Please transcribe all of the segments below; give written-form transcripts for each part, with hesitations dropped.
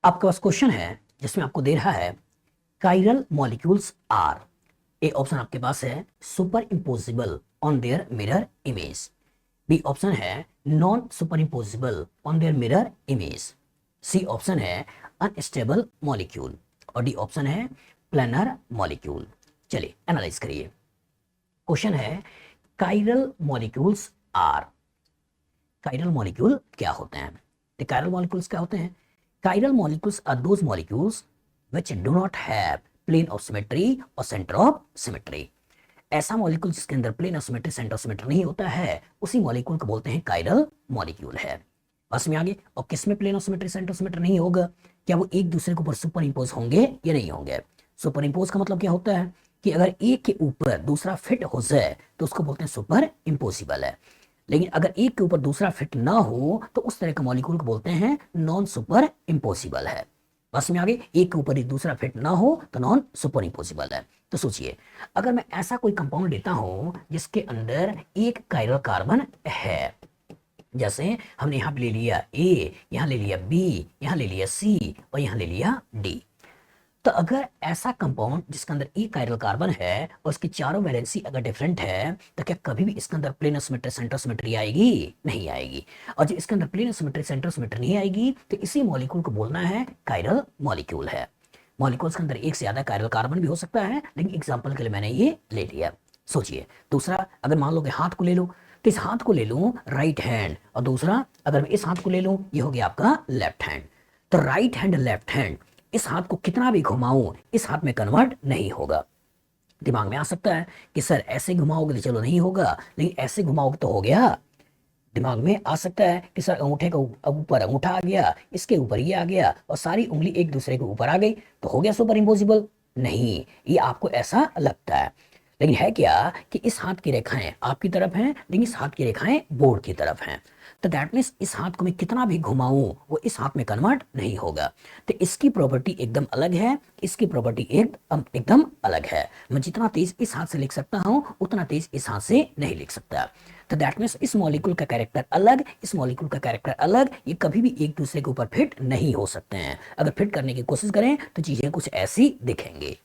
आपके पास क्वेश्चन है जिसमें आपको दे रहा है chiral molecules are. A option आपके पास है super imposable on their mirror image. B option है non super imposable on their mirror image. C option है अनस्टेबल मॉलिक्यूल और डी ऑप्शन है प्लेनर मॉलिक्यूल। चलिए एनालाइज करिए। क्वेश्चन है chiral molecules are. Chiral molecule क्या होते हैं? तो कायरल मॉलिक्यूल्स क्या होते हैं? Chiral molecules are those molecules which do not have plane of symmetry और सेंटर ऑफ सिमेट्री। ऐसा मॉलिक्यूल जिसके अंदर plane of symmetry centre of symmetry नहीं होता है उसी मॉलिक्यूल को बोलते हैं कायरल मॉलिक्यूल है। बस में आगे। और किसमें plane of symmetry centre of symmetry नहीं होगा? क्या वो एक दूसरे के ऊपर सुपर इंपोज होंगे या नहीं होंगे? सुपर इंपोज का मतलब क्या होता है कि अगर एक के ऊपर दूसरा फिट हो जाए तो उसको बोलते हैं सुपर इम्पोसिबल है। लेकिन अगर एक के ऊपर दूसरा फिट ना हो तो उस तरह का मॉलिक्यूल को बोलते हैं नॉन सुपर इम्पोसिबल है। बस में आगे। एक के ऊपर एक दूसरा फिट ना हो तो नॉन सुपर इम्पोसिबल है। तो सोचिए, अगर मैं ऐसा कोई कंपाउंड लेता हूं जिसके अंदर एक कायरल कार्बन है, जैसे हमने यहां पे ले लिया ए, यहां ले लिया बी, यहां ले लिया सी और यहां ले लिया डी। तो अगर ऐसा कंपाउंड जिसके अंदर एक कायरल कार्बन है और उसकी चारों वैलेंसी अगर डिफरेंट है तो क्या कभी भी इसके अंदर plane of symmetry centre of symmetry आएगी? नहीं आएगी। और जब इसके अंदर plane of symmetry centre of symmetry नहीं आएगी तो इसी मॉलिक्यूल को बोलना है कायरल मॉलिक्यूल है। मॉलिक्यूल्स के अंदर एक से ज्यादा कायरल कार्बन भी हो सकता है, लेकिन एग्जाम्पल के लिए मैंने ये ले लिया। सोचिए दूसरा, अगर मान लो कि हाथ को ले लो तो इस हाथ को ले लूं राइट हैंड, और दूसरा अगर मैं इस हाथ को ले लूं ये हो गया आपका लेफ्ट हैंड। तो राइट हैंड लेफ्ट हैंड, इस हाथ को कितना भी घुमाऊं इस हाथ में कन्वर्ट नहीं होगा। दिमाग में आ सकता है कि सर ऐसे घुमाओगे तो चलो नहीं होगा, लेकिन ऐसे घुमाओगे तो हो गया। दिमाग में आ सकता है कि सर अंगूठे का ऊपर अंगूठा आ गया, इसके ऊपर ये आ गया और सारी उंगली एक दूसरे के ऊपर आ गई तो हो गया सुपर इम्पोसिबल। नहीं, ये आपको ऐसा लगता है, लेकिन है क्या कि इस हाथ की रेखाएं आपकी तरफ हैं लेकिन इस हाथ की रेखाएं बोर्ड की तरफ हैं। तो दैट मीन्स इस हाथ को मैं कितना भी घुमाऊं वो इस हाथ में कन्वर्ट नहीं होगा। तो इसकी प्रॉपर्टी एकदम अलग है, इसकी प्रॉपर्टी एकदम अलग है। मैं जितना तेज इस हाथ से लिख सकता हूं उतना तेज इस हाथ से नहीं लिख सकता। तो दैट मीन्स इस मॉलिक्यूल का कैरेक्टर अलग, इस मॉलिक्यूल का कैरेक्टर अलग, ये कभी भी एक दूसरे के ऊपर फिट नहीं हो सकते हैं। अगर फिट करने की कोशिश करें तो चीजें कुछ ऐसी दिखेंगी।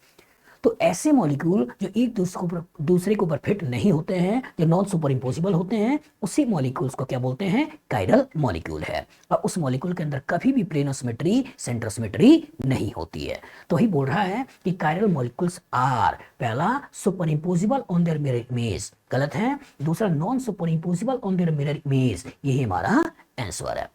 तो ऐसे मॉलिक्यूल जो एक दूसरे के ऊपर फिट नहीं होते हैं, जो नॉन सुपर इम्पोसिबल होते हैं, उसी मॉलिक्यूल्स को क्या बोलते हैं? कायरल मॉलिक्यूल है। और उस मॉलिक्यूल के अंदर कभी भी plane of symmetry centre of symmetry नहीं होती है। तो ही बोल रहा है कि कायरल मॉलिक्यूल्स आर, पहला super impossible on their mirror image गलत है, दूसरा non super impossible on their mirror image, यही हमारा आंसर है।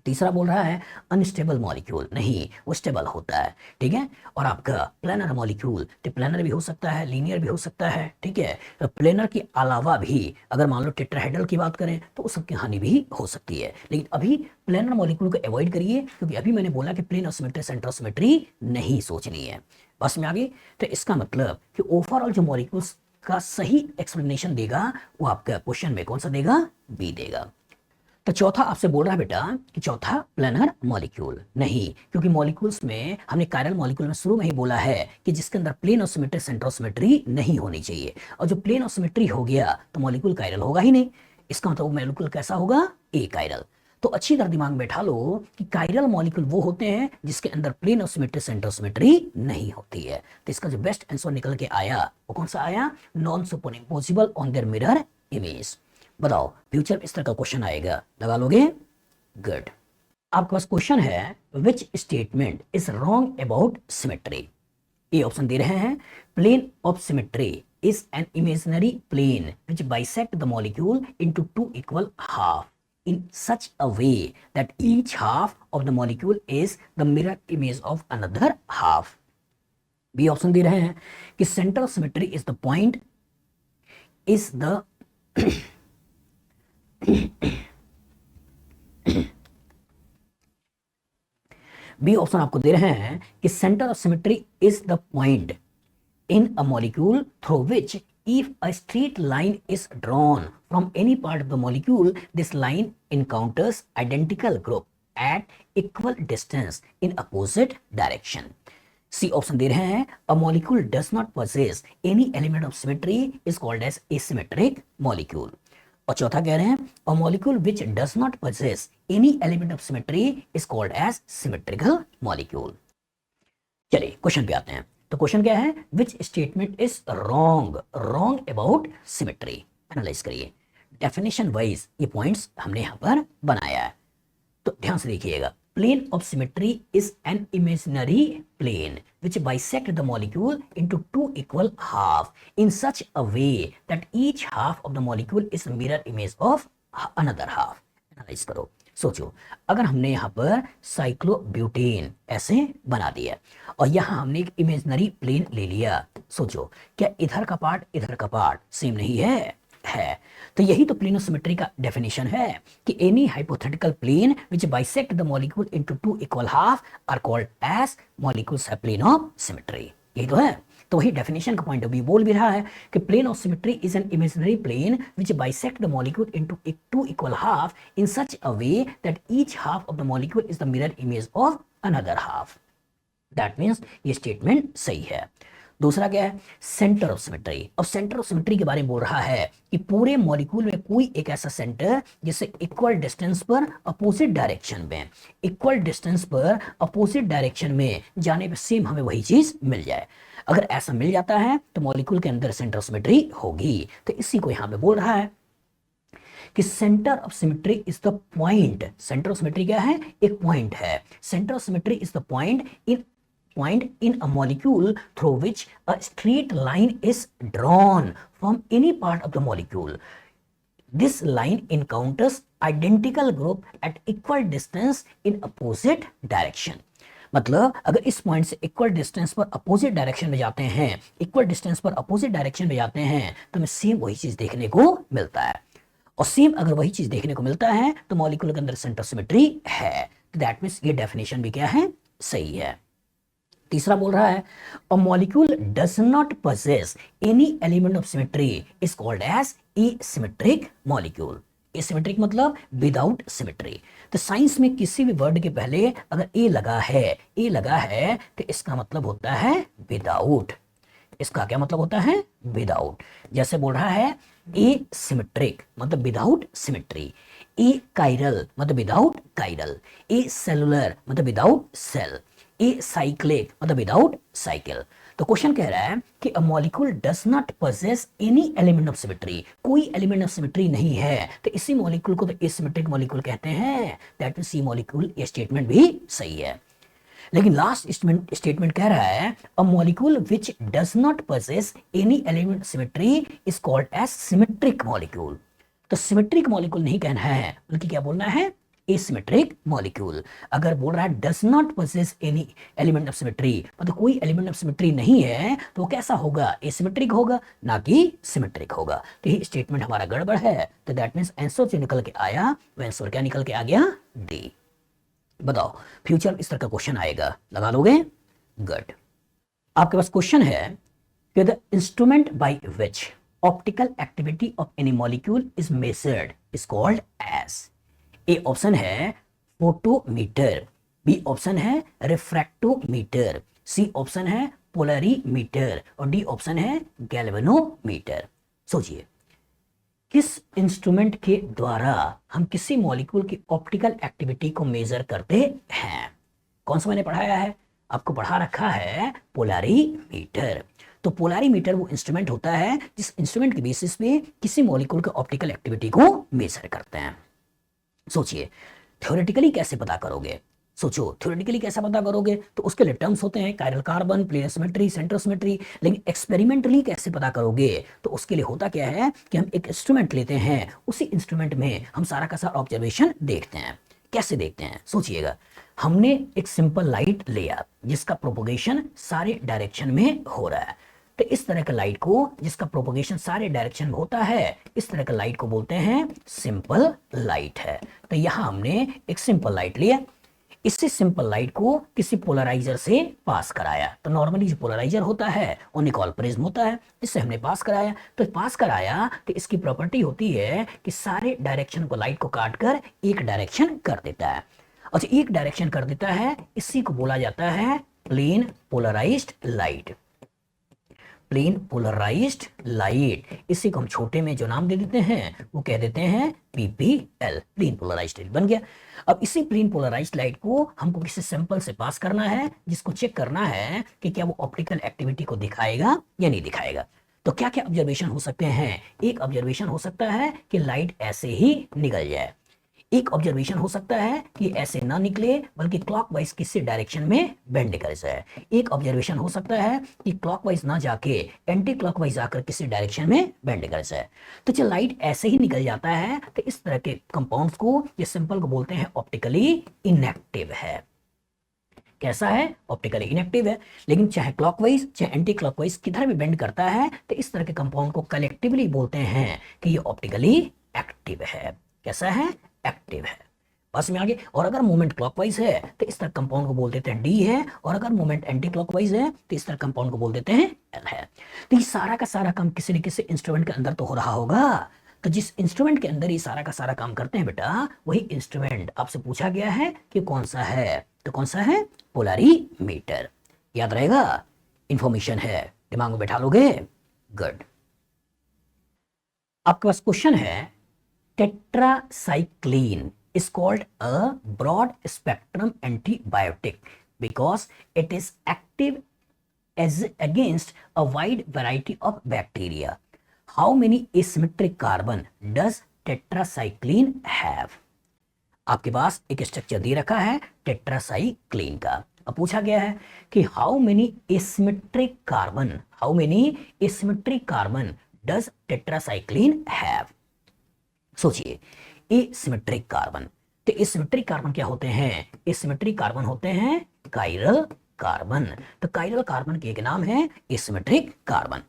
तीसरा बोल रहा है अनस्टेबल मॉलिक्यूल, नहीं वो स्टेबल होता है, ठीक है। और आपका प्लेनर मॉलिक्यूल, तो प्लेनर भी हो सकता है, लीनियर भी हो सकता है, ठीक है। तो प्लेनर के अलावा भी अगर मान लो टेट्राहेड्रल की बात करें तो उस सबकी हानि भी हो सकती है, लेकिन अभी प्लेनर मॉलिक्यूल को अवॉइड करिए क्योंकि अभी मैंने बोला कि plane of symmetry centre of symmetry नहीं सोचनी है। बस में आगे। तो इसका मतलब कि ओवरऑल जो मॉलिक्यूल्स का सही एक्सप्लेनेशन देगा वो आपका क्वेश्चन में कौन सा देगा? बी देगा। तो चौथा आपसे बोल रहा है बेटा कि चौथा प्लेनर मॉलिक्यूल नहीं, क्योंकि मॉलिक्यूल्स में हमने कायरल मॉलिक्यूल में शुरू में ही बोला है कि जिसके अंदर plane of symmetry centre of symmetry नहीं होनी चाहिए, और जो प्लेन ऑफ सिमेट्री हो गया तो मॉलिक्यूल कायरल होगा ही नहीं। इसका मतलब मॉलिक्यूल कैसा होगा? ए कायरल। तो अच्छी तरह दिमाग में बैठा लो कि कायरल मॉलिक्यूल वो होते हैं जिसके अंदर plane of symmetry centre of symmetry नहीं होती है। तो इसका जो बेस्ट आंसर निकल के आया वो कौन सा आया? Non super impossible on their mirror image. बताओ फ्यूचर में इस तरह का क्वेश्चन आएगा, लगा लोगे? गुड। आपके पास क्वेश्चन है which statement is wrong about symmetry. ये ऑप्शन दे रहे हैं plane of symmetry is an imaginary plane which bisect the molecule into two equal half in such a way that each half of the molecule is the mirror image of another half. B option दे रहे हैं कि centre of symmetry is the point is the B option आपको दे रहे हैं कि centre of symmetry is the point in a molecule through which if a straight line is drawn from any part of the molecule, this line encounters identical group at equal distance in opposite direction. C option दे रहे हैं a molecule does not possess any element of symmetry is called as asymmetric molecule. और चौथा कह रहे हैं a molecule which does not possess any element of symmetry is called as symmetrical molecule. चलिए question पे आते हैं। तो क्वेश्चन क्या है, which statement is wrong wrong about symmetry. Analyse करिए, डेफिनेशन वाइज ये पॉइंट्स हमने यहां पर बनाया है, तो ध्यान से देखिएगा। Plane of symmetry is an imaginary plane which bisect the molecule into two equal half in such a way that each half of the molecule is a mirror image of another half। Analyse करो, सोचो, अगर हमने यहाँ पर cyclobutane ऐसे बना दिया और यहाँ हमने एक इमेजिनरी प्लेन ले लिया, सोचो क्या इधर का पार्ट सेम नहीं है। तो यही तो प्लेन ऑफ सिमेट्री का डेफिनेशन है कि any hypothetical plane which bisect the molecule into two equal half are called as molecules have plane of symmetry. यही तो है। तो वही डेफिनेशन का पॉइंट ऑफ व्यू बोल भी रहा है कि plane of symmetry is an imaginary plane which bisect the molecule into two equal half in such a way that each half of the molecule is the mirror image of another half. That means ये statement सही है। दूसरा क्या है, centre of symmetry. अब centre of symmetry के बारे में बोल रहा है कि पूरे मॉलिक्यूल में कोई एक ऐसा सेंटर जिससे इक्वल डिस्टेंस पर अपोजिट डायरेक्शन में जाने पे सेम हमें वही चीज मिल जाए। अगर ऐसा मिल जाता है तो मॉलिक्यूल के अंदर सेंटर ऑफ सिमेट्री होगी। तो इसी को यहां पे बोल रहा है कि centre of symmetry is the point. Centre of symmetry क्या है, एक पॉइंट है। Centre of symmetry is the point in a molecule through which a straight line is drawn from any part of the molecule. This line encounters identical group at equal distance in opposite direction. मतलब अगर इस point से equal distance पर opposite direction में जाते हैं तो हमें सेम वही चीज देखने को मिलता है। और सेम अगर वही चीज देखने को मिलता है तो मॉलिक्यूल के अंदर सेंटर ऑफ सिमेट्री है। तो दैट मींस ये डेफिनेशन भी क्या है, सही है। तीसरा बोल रहा है a molecule does not possess any element of symmetry is called as asymmetric molecule. Asymmetric मतलब विदाउट सिमेट्री। तो साइंस में किसी भी वर्ड के पहले अगर ए लगा है तो इसका मतलब होता है विदाउट। इसका क्या मतलब होता है, विदाउट। जैसे बोल रहा है ए सिमेट्रिक मतलब विदाउट सिमेट्री, ए काइरल मतलब विदाउट काइरल, ए सेलुलर मतलब विदाउट सेल, ए साइक्लिक मतलब विदाउट साइकिल। तो क्वेश्चन कह रहा है कि अ molecule does not possess any element of symmetry, कोई एलिमेंट ऑफ सिमेट्री नहीं है, तो इसी मॉलिक्यूल को तो एसिमेट्रिक मॉलिक्यूल कहते हैं। दैट मींस सी मॉलिक्यूल, ये स्टेटमेंट भी सही है। लेकिन लास्ट स्टेटमेंट कह रहा है a molecule which does not possess any element of symmetry is called as symmetric molecule. तो सिमेट्रिक मॉलिक्यूल नहीं कहना है, बल्कि क्या बोलना है, एसिमेट्रिक मॉलिक्यूल। अगर बोल रहा है does not possess any element of symmetry मतलब कोई एलिमेंट ऑफ सिमेट्री नहीं है, तो वो कैसा होगा, एसिमेट्रिक होगा, ना कि सिमेट्रिक होगा। तो ये स्टेटमेंट हमारा गड़बड़ है। तो दैट मींस आंसर जो निकल के आया वो आंसर क्या निकल के आ गया, डी। बताओ फ्यूचर में इस तरह का क्वेश्चन आएगा, लगा लोगे, गुड। आपके पास क्वेश्चन है कि the instrument by which optical activity of any molecule is measured is called as. A option है फोटोमीटर, बी ऑप्शन है रिफ्रैक्टोमीटर, सी ऑप्शन है पोलरीमीटर और डी ऑप्शन है गैल्वेनोमीटर। सोचिए किस इंस्ट्रूमेंट के द्वारा हम किसी मॉलिक्यूल की ऑप्टिकल एक्टिविटी को मेजर करते हैं। कौन सा मैंने पढ़ाया है, आपको पढ़ा रखा है पोलरीमीटर। तो पोलरीमीटर वो इंस्ट्रूमेंट होता है जिस इंस्ट्रूमेंट के बेसिस पे किसी मॉलिक्यूल के ऑप्टिकल एक्टिविटी को मेजर करते हैं। सोचिए थ्योरेटिकली कैसे पता करोगे, थ्योरेटिकली कैसे पता करोगे, तो उसके लिए टर्म्स होते हैं chiral carbon, plane symmetry, centre symmetry. लेकिन एक्सपेरिमेंटली कैसे पता करोगे, तो उसके लिए होता क्या है कि हम एक इंस्ट्रूमेंट लेते हैं, उसी इंस्ट्रूमेंट में हम सारा का सारा ऑब्जर्वेशन देखते हैं। कैसे देखते हैं, सोचिएगा, हमने एक सिंपल लाइट लिया जिसका प्रोपोगेशन सारे डायरेक्शन में हो रहा है। तो इस तरह का लाइट को जिसका प्रोपोगेशन सारे डायरेक्शन में होता है, इस तरह का लाइट को बोलते हैं सिंपल लाइट है। तो यहां हमने एक सिंपल लाइट लिया, इसी सिंपल लाइट को किसी पोलराइजर से पास कराया। तो नॉर्मली जो पोलराइजर होता है वो निकोल प्रिज्म होता है, इससे हमने पास कराया। तो पास कराया तो इसकी प्रॉपर्टी होती है कि सारे डायरेक्शन को लाइट को काट कर एक डायरेक्शन कर देता है। अच्छा, एक डायरेक्शन कर देता है, इसी को बोला जाता है plane polarised light. Plane polarised light, इसी को हम छोटे में जो नाम दे देते हैं वो कह देते हैं पीपीएल, प्लेन पोलराइज्ड लाइट बन गया। अब इसी प्लेन पोलराइज्ड लाइट को हमको किसी सैंपल से पास करना है, जिसको चेक करना है कि क्या वो ऑप्टिकल एक्टिविटी को दिखाएगा या नहीं दिखाएगा। तो क्या क्या ऑब्जर्वेशन हो सकते हैं? एक ऑब्जर्वेशन हो सकता है कि लाइट ऐसे ही निकल जाए, एक ऑब्जर्वेशन हो सकता है कि ऐसे ना निकले बल्कि क्लॉकवाइज किसी डायरेक्शन में बेंड कर जाए, एक ऑब्जर्वेशन हो सकता है कि क्लॉकवाइज ना जाके एंटी क्लॉकवाइज आकर किसी डायरेक्शन में बेंड कर जाए। तो जब लाइट ऐसे ही निकल जाता है तो इस तरह के कंपाउंड्स को, ये सिंपल को बोलते हैं ऑप्टिकली इनएक्टिव है। कैसा है? ऑप्टिकली इनएक्टिव है। लेकिन चाहे क्लॉकवाइज चाहे एंटी क्लॉकवाइज किधर भी बेंड करता है तो इस तरह के कंपाउंड को कलेक्टिवली बोलते हैं कि ये ऑप्टिकली एक्टिव है। कैसा है? एक्टिव है। बस में आगे। और अगर मूवमेंट क्लॉकवाइज है तो इस तरह कंपाउंड को बोल देते हैं डी है, और अगर मूवमेंट एंटी क्लॉकवाइज है तो इस तरह कंपाउंड को बोल देते हैं एल है। तो ये सारा का सारा काम किसी न किसी इंस्ट्रूमेंट के अंदर तो हो रहा होगा। तो जिस इंस्ट्रूमेंट के अंदर ये सारा का सारा काम करते हैं बेटा, वही इंस्ट्रूमेंट आपसे पूछा गया है कि कौन सा है। तो कौन सा है? पोलरीमीटर। याद रहेगा, इंफॉर्मेशन है, दिमाग में बैठा लोगे। गुड। आपके पास क्वेश्चन है, tetracycline is called a broad spectrum antibiotic because it is active as against a wide variety of bacteria. How many asymmetric carbon does tetracycline have? आपके पास एक स्ट्रक्चर दे रखा है टेट्रासाइक्लिन का। अब पूछा गया है कि how many asymmetric carbon does tetracycline have. सोचिए, एसिमेट्रिक कार्बन, तो एसिमेट्रिक कार्बन क्या होते हैं? एसिमेट्रिक कार्बन होते हैं कायरल कार्बन। तो कायरल कार्बन के एक नाम है एसिमेट्रिक कार्बन।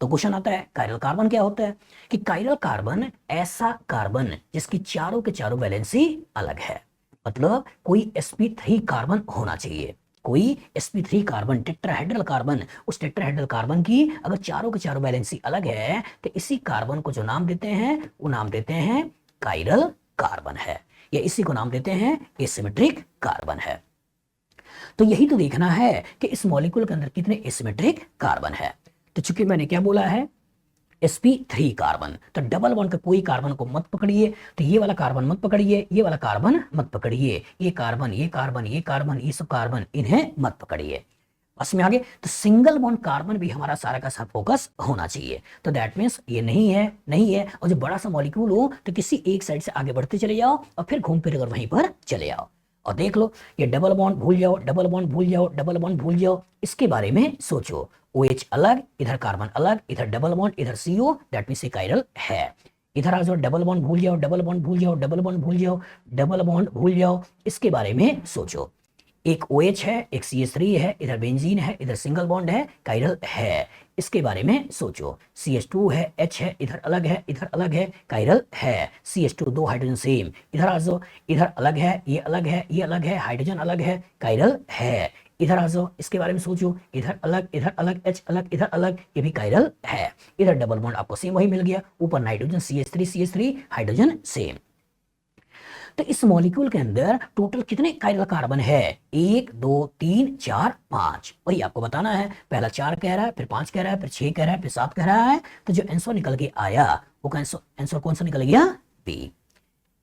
तो क्वेश्चन आता है कायरल कार्बन क्या होता है? कि कायरल कार्बन ऐसा कार्बन जिसकी चारों के चारों वैलेंसी अलग है, मतलब कोई sp3 कार्बन होना चाहिए, कोई sp3 कार्बन, टेट्राहेड्रल कार्बन, उस टेट्राहेड्रल कार्बन की अगर चारों के चारों वैलेंसी अलग है तो इसी कार्बन को जो नाम देते हैं वो नाम देते हैं कायरल कार्बन है, या इसी को नाम देते हैं एसिमेट्रिक कार्बन है। तो यही तो देखना है कि इस मॉलिक्यूल के अंदर कितने एसिमेट्रिक कार्बन है। तो चूंकि मैंने क्या बोला है, sp3 कार्बन, तो डबल बॉन्ड का कोई कार्बन को मत पकड़िए, तो ये वाला कार्बन मत पकड़िए, ये वाला कार्बन मत पकड़िए, ये कार्बन ये कार्बन ये कार्बन ये सब कार्बन, इन्हें मत पकड़िए। बस में आगे। तो सिंगल बॉन्ड कार्बन भी हमारा सारा का सारा फोकस होना चाहिए। तो दैट मीन्स ये नहीं है। और जो बड़ा सा मॉलिक्यूल हो तो किसी एक साइड से आगे बढ़ते चले जाओ और फिर घूम फिर कर वहीं पर चले जाओ। और देख लो, ये डबल बॉन्ड भूल जाओ, डबल बॉन्ड भूल जाओ, डबल बॉन्ड भूल जाओ, इसके बारे में सोचो। OH अलग, इधर कार्बन अलग, इधर डबल बॉन्ड, इधर CO, दैट मीन्स ये कायरल है। इधर आ जाओ, डबल बॉन्ड भूल जाओ, डबल बॉन्ड भूल जाओ, डबल बॉन्ड भूल जाओ, डबल बॉन्ड भूल जाओ, इसके बारे में सोचो। एक OH है, एक CH3 है, इधर बेंजीन है, इधर सिंगल बॉन्ड है, कायरल है, इसके बारे में सोचो। CH2 है, H है, इधर अलग है, इधर अलग है, कायरल है। CH2 दो हाइड्रोजन सेम, इधर आ जाओ, इधर अलग है, ये अलग है, ये अलग है, हाइड्रोजन अलग है, कायरल है। इधर आ जाओ, इसके बारे में सोचो, इधर अलग, H अलग, इधर अलग, ये भी कायरल है। इधर डबल बॉन्ड आपको सेम वही मिल गया, ऊपर नाइट्रोजन CH3 हाइड्रोजन सेम। तो इस मॉलिक्यूल के अंदर टोटल कितने कायरल कार्बन है? 1 2 3 4 5। वही आपको बताना है। पहला 4 कह रहा है, फिर 5 कह रहा है, फिर 6 कह रहा है, फिर 7 कह रहा है। तो जो आंसर निकल के आया वो आंसर कौन सा निकल गया? बी।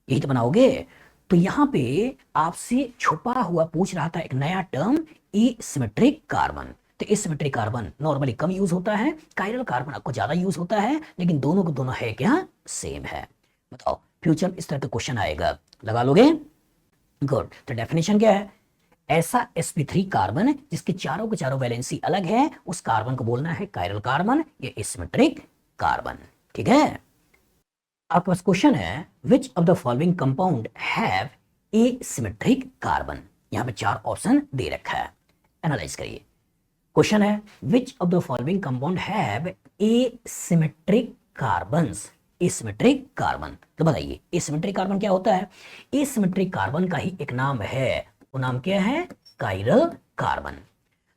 यही तो बनाओगे। तो यहाँ पे आपसे छुपा हुआ पूछ रहा था एक नया टर्म, एसिमेट्रिक कार्बन। तो एसिमेट्रिक कार्बन नॉर्मली कम यूज होता है, कायरल कार्बन आपको ज्यादा यूज होता है, लेकिन दोनों को दोनों है क्या? सेम है। बताओ, फ्यूचर में इस तरह का क्वेश्चन आएगा, लगा लोगे? गुड। तो डेफिनेशन क्या है? ऐसा sp3 कार्बन जिसके चारों के चारों वैलेंसी अलग है, उस कार्बन को बोलना है कायरल कार्बन या एसिमेट्रिक कार्बन। ठीक है। आपके पास क्वेश्चन है, which of the following compound have asymmetric carbon. यहां पे 4 ऑप्शन दे रखा है, एनालाइज करिए। क्वेश्चन है, which of the following compound have asymmetric carbons. Asymmetric carbon, तो बताइए एसिमेट्रिक कार्बन क्या होता है? एसिमेट्रिक कार्बन का ही एक नाम है, वो नाम क्या है? Chiral carbon.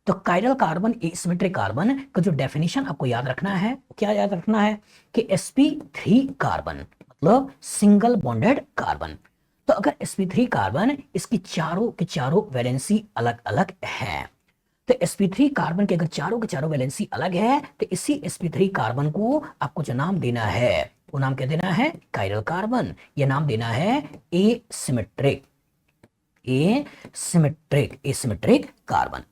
तो कायरल कार्बन, एसिमेट्रिक कार्बन का जो डेफिनेशन आपको याद रखना है, क्या याद रखना है? कि sp3 कार्बन मतलब सिंगल बॉन्डेड कार्बन। तो अगर sp3 कार्बन, इसकी चारों के चारों वैलेंसी अलग अलग है, तो sp3 कार्बन के अगर चारों के चारों वैलेंसी अलग है तो इसी sp3 कार्बन को आपको जो नाम देना है वो नाम क्या देना है, कायरल कार्बन। ये नाम देना है एसिमेट्रिक, एसिमेट्रिक कार्बन।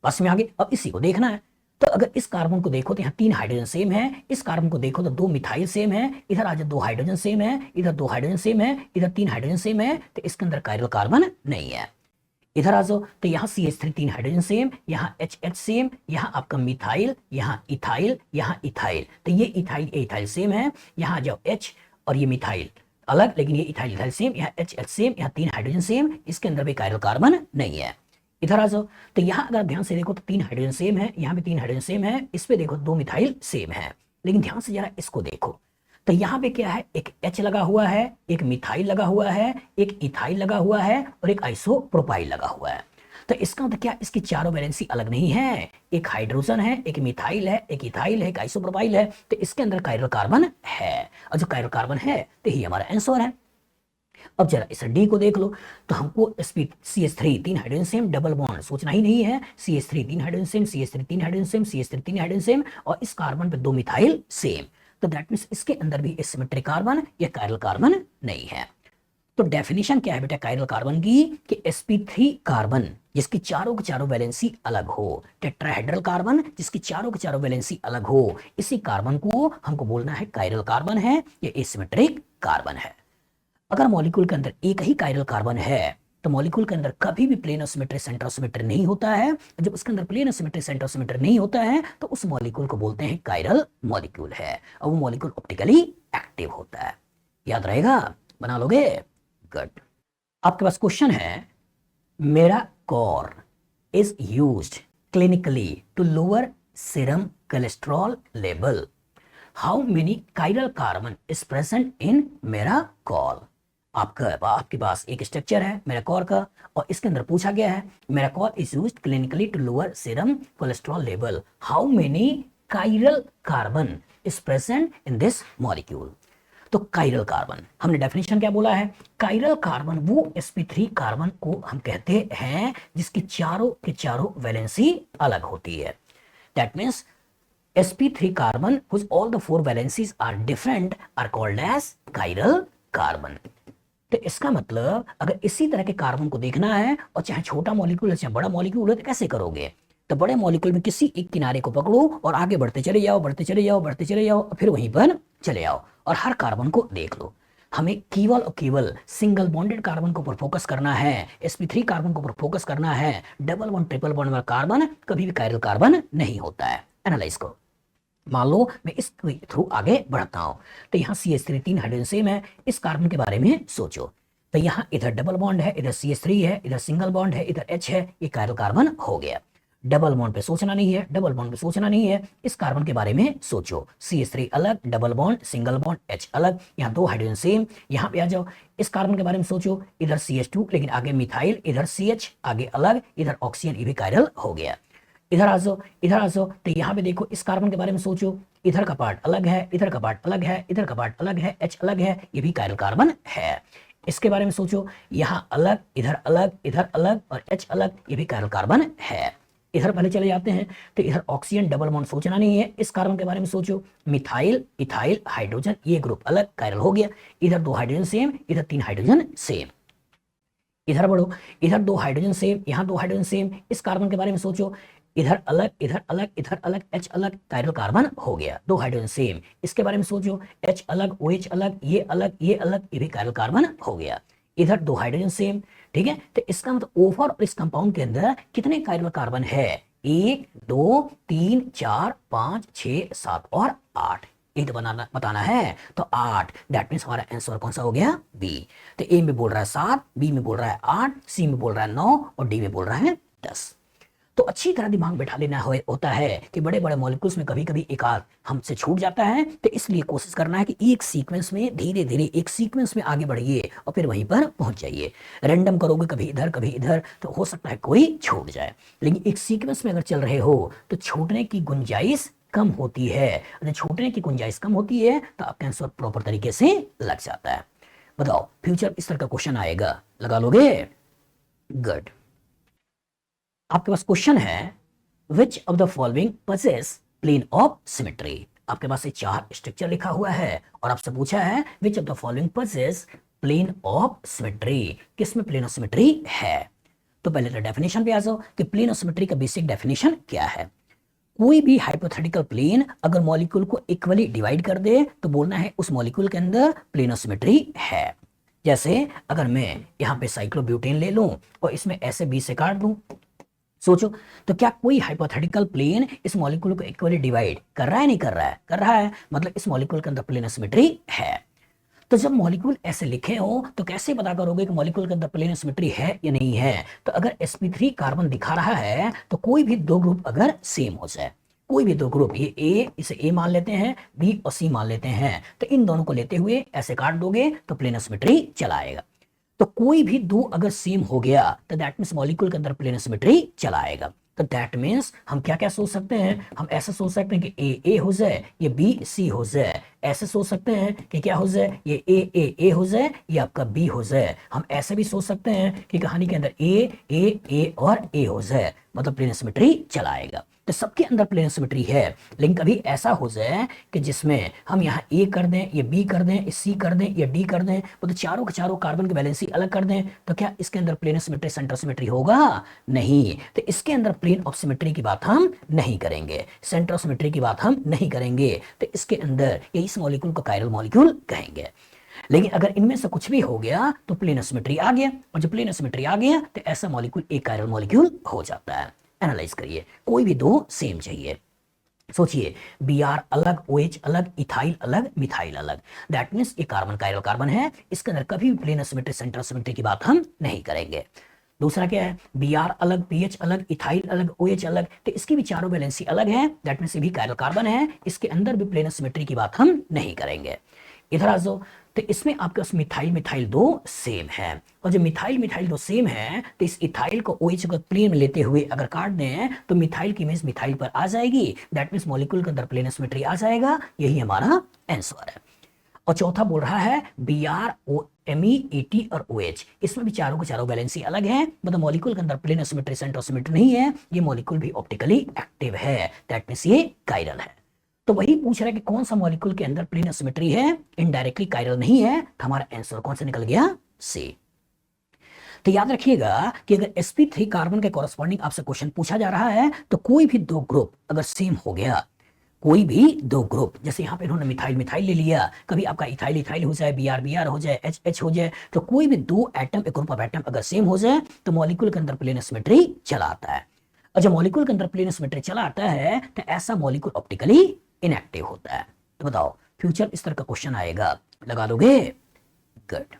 बस में आगे अब इसी को देखना है। तो अगर इस कार्बन को देखो तो यहाँ 3 हाइड्रोजन सेम है, इस कार्बन को देखो तो 2 मिथाइल सेम है, इधर आज 2 हाइड्रोजन सेम है, इधर 2 हाइड्रोजन सेम है, इधर 3 हाइड्रोजन सेम है, तो इसके अंदर कायरल कार्बन नहीं है। इधर आ जाओ तो यहाँ CH3 3 हाइड्रोजन सेम, यहाँ HH सेम, यहाँ आपका मिथाइल, यहाँ इथाइल, यहाँ इथाइल, तो ये इथाइल सेम है। यहाँ आ जाओ H और ये मिथाइल अलग, लेकिन ये इथाइल सेम, यहाँ HH सेम, यहाँ 3 हाइड्रोजन सेम, इसके अंदर भी कायरल कार्बन नहीं है। इधर आ जाओ तो यहाँ अगर ध्यान से देखो तो 3 हाइड्रोजन सेम है, यहाँ भी 3 हाइड्रोजन सेम है, इस पे देखो 2 मिथाइल सेम है, लेकिन ध्यान से जरा इसको देखो तो यहाँ पे क्या है, एक H लगा हुआ है, एक मिथाइल लगा हुआ है, एक इथाइल लगा हुआ है और एक आइसोप्रोपाइल लगा हुआ है। तो इसका मतलब क्या, इसकी चारों वैलेंसी अलग नहीं है, एक हाइड्रोजन है, एक मिथाइल है, एक इथाइल है, एक आइसोप्रोपाइल है, तो इसके अंदर कायरल कार्बन है, और जो कायरल कार्बन है तो ही हमारा आंसर है। अब जरा इस डी को देख लो तो हमको CH3 3 hydrogen same, double bond सोचना ही नहीं है, CH3 3 hydrogen same, CH3 3 hydrogen same, CH3 3 hydrogen same, और इस कार्बन पे 2 मिथाइल सेम, तो दैट मींस इसके अंदर भी एसिमेट्रिक कार्बन या कायरल कार्बन नहीं है। तो डेफिनेशन क्या है बेटा कायरल कार्बन की, कि sp3 कार्बन जिसकी चारों के चारों वैलेंसी अलग हो, टेट्राहेड्रल कार्बन जिसकी चारों के चारों वैलेंसी अलग हो, इसी कार्बन को हमको बोलना है कायरल कार्बन है या एसिमेट्रिक कार्बन है। अगर मॉलिक्यूल के अंदर एक ही कायरल कार्बन है तो मॉलिक्यूल के अंदर कभी भी प्लेन सिमेट्री सेंटर सिमेट्री नहीं होता है। जब उसके अंदर प्लेन सिमेट्री सेंटर सिमेट्री नहीं होता है तो उस मॉलिक्यूल को बोलते हैं कायरल मॉलिक्यूल है, और वो मॉलिक्यूल ऑप्टिकली एक्टिव होता है। याद रहेगा, बना लोगे, गुड। आपके पास क्वेश्चन है, Mevacor is used clinically to lower serum cholesterol level, how many chiral carbon is present in Mevacor. आपके पास एक स्ट्रक्चर है मेरा कॉर का, और इसके अंदर पूछा गया है Mevacor is used clinically to lower serum cholesterol level, how many chiral carbon is present in this molecule. तो कायरल कार्बन हमने डेफिनेशन क्या बोला है, कायरल कार्बन वो sp3 कार्बन को हम कहते हैं जिसकी चारों के चारों वैलेंसी अलग होती है। That means sp3 carbon whose all the 4 valencies are different are called as chiral carbon। तो इसका मतलब अगर इसी तरह के कार्बन को देखना है और चाहे छोटा मॉलिक्यूल है चाहे बड़ा मॉलिक्यूल है तो कैसे करोगे, तो बड़े मॉलिक्यूल में किसी एक किनारे को पकड़ो और आगे बढ़ते चले जाओ, बढ़ते चले जाओ, बढ़ते चले जाओ, और फिर वहीं पर चले आओ और हर कार्बन को देख लो। हमें केवल और केवल सिंगल बॉन्डेड कार्बन के ऊपर फोकस करना है, sp3 कार्बन के ऊपर फोकस करना है। डबल बॉन्ड ट्रिपल बॉन्ड वाला कार्बन कभी भी कायरल कार्बन नहीं होता है। एनालाइज करो, मान लो मैं इस थ्रू आगे बढ़ता हूं तो यहाँ CH3 3 हाइड्रोजन सेम है, इस कार्बन के बारे में सोचो तो यहाँ इधर डबल बॉन्ड है, इधर CH3 है, इधर सिंगल बॉन्ड है, इधर H है, ये कायरल कार्बन हो गया। डबल बॉन्ड पे सोचना नहीं है, डबल बॉन्ड पे सोचना नहीं है, इस कार्बन के बारे में सोचो, CH3 अलग, double bond, single bond, H अलग, यहाँ 2 हाइड्रोजन सेम। यहाँ पे आ जाओ, इस कार्बन के बारे में सोचो, इधर CH2 लेकिन आगे मिथाइल, इधर CH आगे अलग, इधर ऑक्सीजन, ये भी कायरल हो गया। इधर आ जाओ, इधर आ जाओ तो यहाँ पे देखो इस कार्बन के बारे में सोचो, इधर का पार्ट अलग है, इधर का पार्ट अलग है, इधर का पार्ट अलग है, H अलग है, ये भी कायरल कार्बन है। इसके बारे में सोचो, यहाँ अलग, इधर अलग, इधर अलग और H अलग, ये भी कायरल कार्बन है। इधर पहले चले जाते हैं तो इधर ऑक्सीजन डबल बॉन्ड सोचना नहीं है, इस कार्बन के बारे में सोचो, मिथाइल, इथाइल, हाइड्रोजन, ये ग्रुप अलग, कायरल हो गया। इधर 2 हाइड्रोजन सेम, इधर 3 हाइड्रोजन सेम। इधर बढ़ो, इधर 2 हाइड्रोजन सेम, यहाँ 2 हाइड्रोजन सेम, इस कार्बन के बारे में सोचो, इधर अलग, इधर अलग, इधर अलग, H अलग, कायरल कार्बन हो गया। 2 हाइड्रोजन सेम, इसके बारे में सोचो, H अलग, OH अलग, ये अलग, ये अलग, ये भी कायरल कार्बन हो गया। इधर 2 हाइड्रोजन सेम, ठीक है। तो इसका मतलब ओवरऑल इस कंपाउंड के अंदर कितने कायरल कार्बन है, 1 2 3 4 5 6 7 और 8, एक बताना है तो 8। दैट मींस हमारा आंसर कौन सा हो गया, बी। तो ए में बोल रहा है 7, बी में बोल रहा है 8, सी में बोल रहा है 9 और डी में बोल रहा है 10। तो अच्छी तरह दिमाग बैठा लेना होता है कि बड़े बड़े मॉलिक्यूल्स में कभी कभी एक आध हमसे छूट जाता है, तो इसलिए कोशिश करना है कि एक सीक्वेंस में धीरे धीरे एक सीक्वेंस में आगे बढ़िए और फिर वहीं पर पहुंच जाइए। रैंडम करोगे कभी इधर कभी इधर तो हो सकता है कोई छूट जाए, लेकिन एक सीक्वेंस में अगर चल रहे हो तो छूटने की गुंजाइश कम होती है। अगर छूटने की गुंजाइश कम होती है तो आपका आंसर प्रॉपर तरीके से लग जाता है। बताओ फ्यूचर इस तरह का क्वेश्चन आएगा, लगा लोगे, गुड। आपके पास क्वेश्चन है, which of the following possess plane of symmetry. आपके पास ये चार स्ट्रक्चर लिखा हुआ है और आपसे पूछा है which of the following possess plane of symmetry, किसमें प्लेन ऑफ सिमेट्री है। तो पहले तो डेफिनेशन पे आ जाओ कि प्लेन ऑफ सिमेट्री का बेसिक डेफिनेशन क्या है। कोई भी हाइपोथेटिकल प्लेन अगर मॉलिक्यूल को इक्वली डिवाइड कर दे तो बोलना है उस मॉलिक्यूल के अंदर प्लेन ऑफ सिमेट्री है। जैसे अगर मैं यहाँ पे साइक्लोब्यूटेन ले लूं और इसमें ऐसे बी से काट दूं, सोचो तो क्या कोई हाइपोथेटिकल प्लेन इस मॉलिक्यूल को इक्वली डिवाइड कर रहा है, नहीं कर रहा है, कर रहा है, मतलब इस मॉलिक्यूल के अंदर प्लेन ऑफ सिमेट्री है। तो जब मॉलिक्यूल ऐसे लिखे हो तो कैसे पता करोगे कि मॉलिक्यूल के अंदर प्लेन ऑफ सिमेट्री है या नहीं है। तो अगर sp3 कार्बन दिखा रहा है तो कोई भी दो ग्रुप अगर सेम हो जाए, कोई भी दो ग्रुप, ये ए, इसे ए मान लेते हैं, बी और सी मान लेते हैं, तो इन दोनों को लेते हुए ऐसे काट दोगे तो प्लेन ऑफ सिमेट्री चला आएगा। तो कोई भी दो अगर सेम हो गया तो दैट मींस मॉलिक्यूल के अंदर प्लेन ऑफ सिमेट्री चला आएगा। तो दैट मींस हम क्या क्या सोच सकते हैं, हम ऐसा सोच सकते हैं कि ए हो जाए, ये बी सी हो जाए। ऐसे सोच सकते हैं कि क्या हो जाए, ये ए हो जाए, ये आपका बी हो जाए। हम ऐसे भी सोच सकते हैं कि कहानी के अंदर ए और ए हो जाए, मतलब प्लेन ऑफ सिमेट्री चला आएगा। तो सबके अंदर प्लेन ऑफ सिमेट्री है। लेकिन कभी ऐसा हो जाए कि जिसमें हम यहाँ ए कर दें, ये बी कर दें, ये सी कर दें, ये डी कर दें, मतलब चारों के चारों कार्बन की वैलेंसी अलग कर दें, तो क्या इसके अंदर plane of symmetry, centre of symmetry होगा? नहीं। तो इसके अंदर प्लेन ऑफ सिमेट्री की बात हम नहीं करेंगे, सेंटर ऑफ सिमेट्री की बात हम नहीं करेंगे। तो इसके अंदर ये इस मॉलिक्यूल को कायरल मॉलिक्यूल कहेंगे। लेकिन अगर इनमें से कुछ भी हो गया तो प्लेन ऑफ सिमेट्री आ गया, और जब प्लेन ऑफ सिमेट्री आ गया तो ऐसा मॉलिक्यूल एक कायरल मॉलिक्यूल हो जाता है। एनालाइज करिए, कोई भी दो सेम चाहिए। सोचिए Br अलग, OH अलग, इथाइल अलग, मिथाइल अलग, दैट मींस ये कार्बन कायरल कार्बन है, इसके अंदर कभी भी plane of symmetry, centre of symmetry की बात हम नहीं करेंगे। दूसरा क्या है, Br अलग, पीएच अलग, इथाइल अलग, OH अलग, तो इसकी भी चारों वैलेंसी अलग है, दैट मींस ये भी कायरल कार्बन है, इसके अंदर भी प्लेन ऑफ सिमेट्री की बात हम नहीं करेंगे। इधर आ जाओ, तो इसमें आपके पास मिथाइल मिथाइल दो सेम है, और जब मिथाइल मिथाइल दो सेम है तो इस इथाइल को OH को प्लेन में लेते हुए अगर काट दें तो मिथाइल की इमेज मिथाइल पर आ जाएगी, दैट मींस मॉलिक्यूल के अंदर प्लेन ऑफ सिमेट्री आ जाएगा। यही हमारा आंसर है। और चौथा बोल रहा है Br Me Et और OH, इसमें भी चारों के चारों वैलेंसी अलग है, मतलब मॉलिक्यूल के अंदर plane of symmetry, centre of symmetry नहीं है, ये मॉलिक्यूल भी ऑप्टिकली एक्टिव है, दैट मींस ये कायरल है। तो वही पूछ रहा है कि कौन सा मॉलिक्यूल के अंदर प्लेन ऑफ सिमेट्री है, इनडायरेक्टली कायरल नहीं है, तो हमारा आंसर कौन सा निकल गया, सी। तो याद रखिएगा कि अगर sp3 कार्बन के कॉरेस्पॉन्डिंग आपसे क्वेश्चन पूछा जा रहा है तो कोई भी दो ग्रुप अगर सेम हो गया, कोई भी दो ग्रुप, जैसे यहाँ पे इन्होंने मिथाइल मिथाइल ले लिया, कभी आपका इथाइल इथाइल हो जाए, Br Br हो जाए, H H हो जाए, तो कोई भी दो एटम, एक ग्रुप ऑफ एटम अगर सेम हो जाए तो मॉलिक्यूल के अंदर प्लेन ऑफ सिमेट्री चला आता है। और जब मॉलिक्यूल के अंदर प्लेन ऑफ सिमेट्री चला आता है तो ऐसा मॉलिक्यूल ऑप्टिकली इनएक्टिव होता है। तो बताओ फ्यूचर इस तरह का क्वेश्चन आएगा, लगा दोगे? गुड।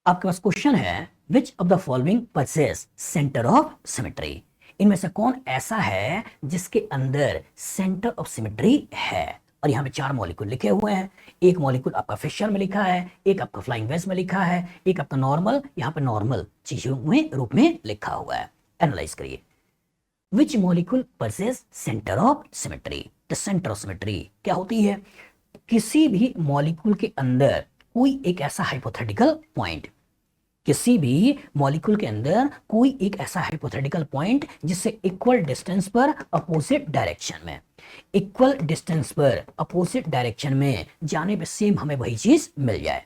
आपके पास क्वेश्चन है which of the following possess centre of symmetry, इनमें से कौन ऐसा है जिसके अंदर सेंटर ऑफ सिमेट्री है। और यहाँ पे चार मॉलिक्यूल लिखे हुए हैं, एक मॉलिक्यूल आपका फिशर में लिखा है, एक आपका फ्लाइंग वेज में लिखा है, एक आपका नॉर्मल, यहाँ पे नॉर्मल चीजों में रूप में लिखा हुआ है। एनालाइज करिए, which molecule possess centre of symmetry. The centre of symmetry क्या होती है, किसी भी मॉलिक्यूल के अंदर कोई एक ऐसा हाइपोथेटिकल पॉइंट, किसी भी मॉलिक्यूल के अंदर कोई एक ऐसा हाइपोथेटिकल पॉइंट जिससे इक्वल डिस्टेंस पर अपोजिट डायरेक्शन में, इक्वल डिस्टेंस पर अपोजिट डायरेक्शन में जाने पे सेम हमें वही चीज मिल जाए।